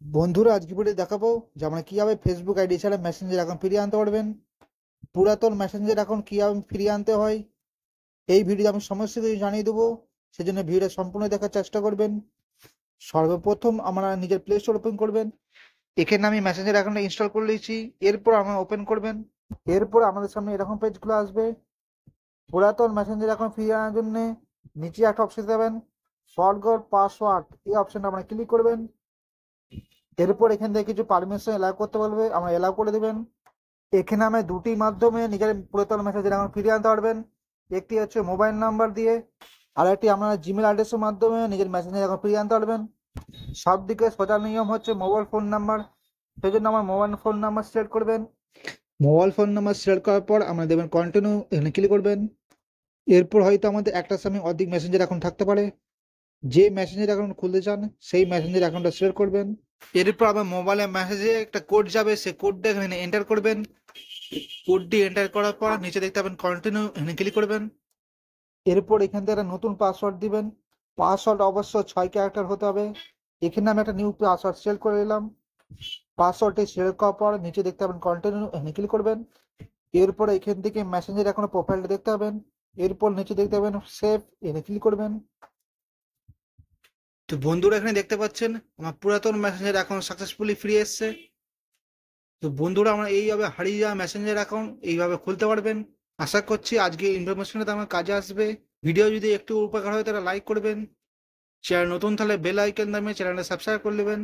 বন্ধুরা আজকে ভিডিও দেখাবো যে আমরা কিভাবে ফেসবুক আইডি ছাড়া মেসেঞ্জার অ্যাকাউন্ট ফিরিয়ে আনতে পারবেন। পুরাতন মেসেঞ্জার অ্যাকাউন্ট কিভাবে ফিরিয়ে আনতে হয় এই ভিডিও আমি সমস্ত কিছু জানিয়ে দেবো। সেজন্য ভিডিওটা সম্পূর্ণ দেখার চেষ্টা করবেন। সর্বপ্রথম আমরা নিজের প্লে স্টোর ওপেন করবেন। এখানে আমি মেসেঞ্জার অ্যাকাউন্টটা ইনস্টল করে নিয়েছি। এরপর আমরা ওপেন করবেন। এরপর আমাদের সামনে এরকম পেজগুলো আসবে। পুরাতন মেসেঞ্জার অ্যাকাউন্ট ফিরিয়ে আনার জন্য নিচে একটা অপশন দেবেন, ফরগট পাসওয়ার্ড, এই অপশনটা আমরা ক্লিক করবেন। এরপর এখান থেকে কিছু পারমিশন এলাও করতে বলবে, আমরা এলাও করে দেবেন। এখানে আমি দুটি মাধ্যমে নিজের পুরাতন মেসেজের এখন ফিরিয়ে আনতে পারবেন। একটি হচ্ছে মোবাইল নাম্বার দিয়ে, আর একটি আপনার জিমেল অ্যাড্রেসের মাধ্যমে নিজের মেসেঞ্জার এখন ফিরিয়ে আনতে পারবেন। সব দিকে সোজা নিয়ম হচ্ছে মোবাইল ফোন নাম্বার। সেই জন্য আমার মোবাইল ফোন নাম্বার সিলেক্ট করবেন। মোবাইল ফোন নাম্বার সিলেক্ট করার পর আমরা দেবেন কন্টিনিউ, এখানে ক্লিক করবেন। এরপর হয়তো আমাদের একটার সামনে অধিক মেসেঞ্জার অ্যাকাউন্ট থাকতে পারে। যে মেসেঞ্জার অ্যাকাউন্ট খুলতে চান সেই মেসেঞ্জার অ্যাকাউন্টটা সিলেক্ট করবেন। এরপর আমার মোবাইলে মেসেজে একটা কোড যাবে, সেই কোডটা এখানে এন্টার করবেন। কোডটি এন্টার করার পর নিচে দেখতে পাবেন কন্টিনিউ, এখানে ক্লিক করবেন। এরপর এখান থেকে একটা নতুন পাসওয়ার্ড দিবেন। পাসওয়ার্ড অবশ্য 6 ক্যারেক্টার হতে হবে। এখানে আমি একটা নিউ পাসওয়ার্ড সিলেক্ট করে নিলাম। পাসওয়ার্ডটি সিলেক্ট করার পর নিচে দেখতে পাবেন কন্টিনিউ, এখানে ক্লিক করবেন। এরপর এখান থেকে মেসেঞ্জার এখনো প্রোফাইলটা দেখতে পাবেন। এরপর নিচে দেখতে পাবেন সেভ, এখানে ক্লিক করবেন। তো বন্ধুরা এখানে দেখতে পাচ্ছেন আমার পুরাতন মেসেঞ্জার অ্যাকাউন্ট সাকসেসফুলি ফিরে এসেছে। তো বন্ধুরা আমরা এইভাবে হারিয়ে যাওয়া মেসেঞ্জার অ্যাকাউন্ট এইভাবে খুলতে পারবেন। আশা করছি আজকে ইনফরমেশনটা আমার কাজে আসবে। ভিডিও যদি একটু উপকার হয় তাহলে লাইক করবেন। চ্যানেল নতুন তাহলে বেল আইকন দামিয়ে চ্যানেলটা সাবস্ক্রাইব করে নেবেন।